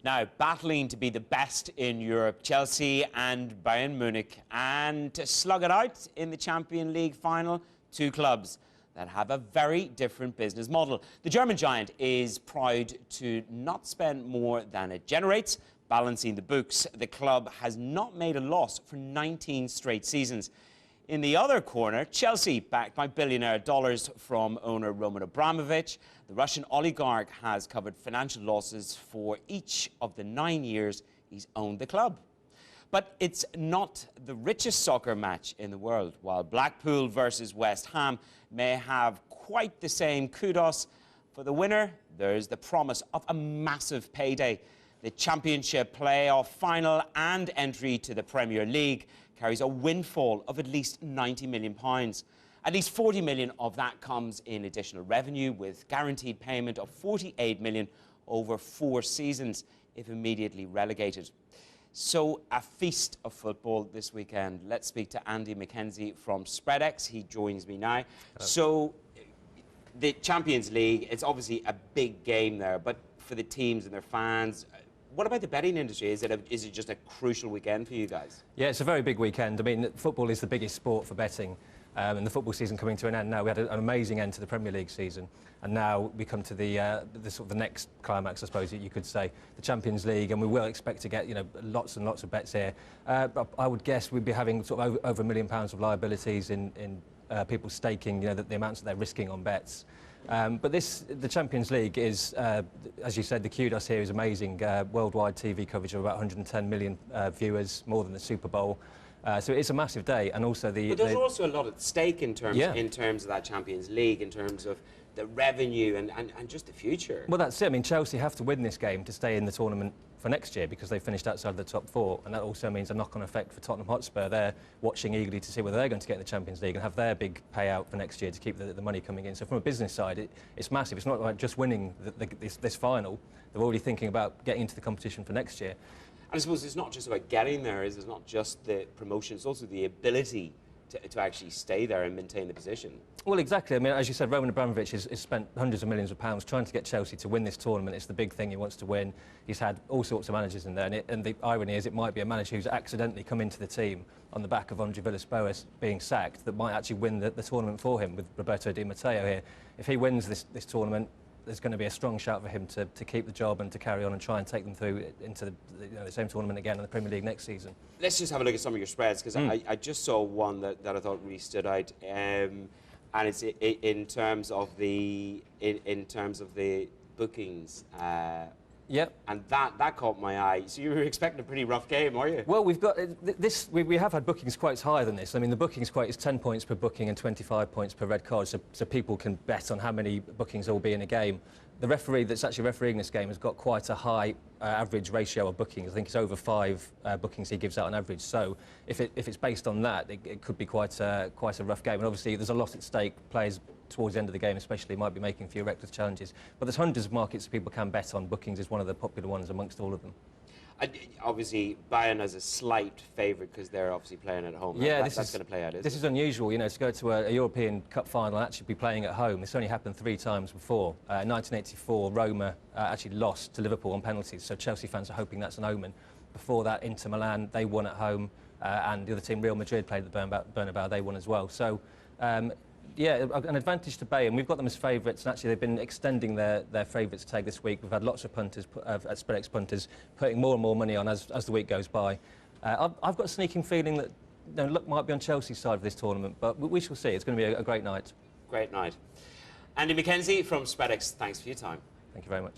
Now, battling to be the best in Europe, Chelsea and Bayern Munich, and to slug it out in the Champions League final, two clubs that have a very different business model. The German giant is proud to not spend more than it generates. Balancing the books, the club has not made a loss for 19 straight seasons. In the other corner, Chelsea, backed by billionaire dollars from owner Roman Abramovich, the Russian oligarch has covered financial losses for each of the 9 years he's owned the club. But it's not the richest soccer match in the world. While Blackpool versus West Ham may have quite the same kudos, for the winner, there's the promise of a massive payday. The Championship playoff final and entry to the Premier League carries a windfall of at least £90 million. At least 40 million of that comes in additional revenue, with guaranteed payment of 48 million over 4 seasons if immediately relegated. So a feast of football this weekend. Let's speak to Andy McKenzie from SpreadX. He joins me now. So the Champions League, it's obviously a big game there, but for the teams and their fans, what about the betting industry? Is it just a crucial weekend for you guys? Yeah, it's a very big weekend. I mean, football is the biggest sport for betting. And the football season coming to an end now. We had an amazing end to the Premier League season, and now we come to the sort of the next climax, I suppose you could say, the Champions League, and we will expect to get lots and lots of bets here. I would guess we'd be having sort of over £1 million of liabilities in people staking, the amounts that they're risking on bets. But the Champions League is, as you said, the kudos here is amazing. Worldwide TV coverage of about 110 million viewers, more than the Super Bowl. So it's a massive day, and also But there's also a lot at stake in terms of that Champions League, in terms of the revenue and just the future. Well, that's it. I mean, Chelsea have to win this game to stay in the tournament for next year because they finished outside the top 4, and that also means a knock-on effect for Tottenham Hotspur. They're watching eagerly to see whether they're going to get in the Champions League and have their big payout for next year to keep the money coming in. So from a business side, it's massive. It's not like just winning this final. They're already thinking about getting into the competition for next year. And I suppose it's not just about getting there, it's not just the promotion, it's also the ability to actually stay there and maintain the position. Well, exactly. I mean, as you said, Roman Abramovich has spent hundreds of millions of pounds trying to get Chelsea to win this tournament. It's the big thing he wants to win. He's had all sorts of managers in there, and the irony is it might be a manager who's accidentally come into the team on the back of Andre Villas-Boas being sacked that might actually win the tournament for him, with Roberto Di Matteo here. If he wins this tournament, there's going to be a strong shout for him to keep the job and to carry on and try and take them through into the same tournament again in the Premier League next season. Let's just have a look at some of your spreads, because I just saw one that I thought really stood out, and it's in terms of the bookings. Yep. And that caught my eye. So you were expecting a pretty rough game, are you? Well, we've got this. We have had bookings quite higher than this. I mean, the bookings quote is 10 points per booking and 25 points per red card, so people can bet on how many bookings there will be in a game. The referee that's actually refereeing this game has got quite a high average ratio of bookings. I think it's over 5 bookings he gives out on average. So if it's based on that, it could be quite a rough game. And obviously, there's a lot at stake. Players towards the end of the game especially might be making a few reckless challenges. But there's hundreds of markets that people can bet on. Bookings is one of the popular ones amongst all of them. Obviously, Bayern has a slight favourite because they're obviously playing at home. Yeah, that's going to play out, isn't it? This is unusual, to go to a European Cup final and actually be playing at home. It's only happened 3 times before. In 1984, Roma actually lost to Liverpool on penalties, so Chelsea fans are hoping that's an omen. Before that, Inter Milan, they won at home, and the other team, Real Madrid, played at the Bernabeu, they won as well. So, yeah, an advantage to Bayern. We've got them as favourites, and actually they've been extending their favourites tag this week. We've had lots of punters, at SpreadX punters, putting more and more money on as the week goes by. I've got a sneaking feeling that luck might be on Chelsea's side of this tournament, but we shall see. It's going to be a great night. Great night. Andy McKenzie from SpreadX, thanks for your time. Thank you very much.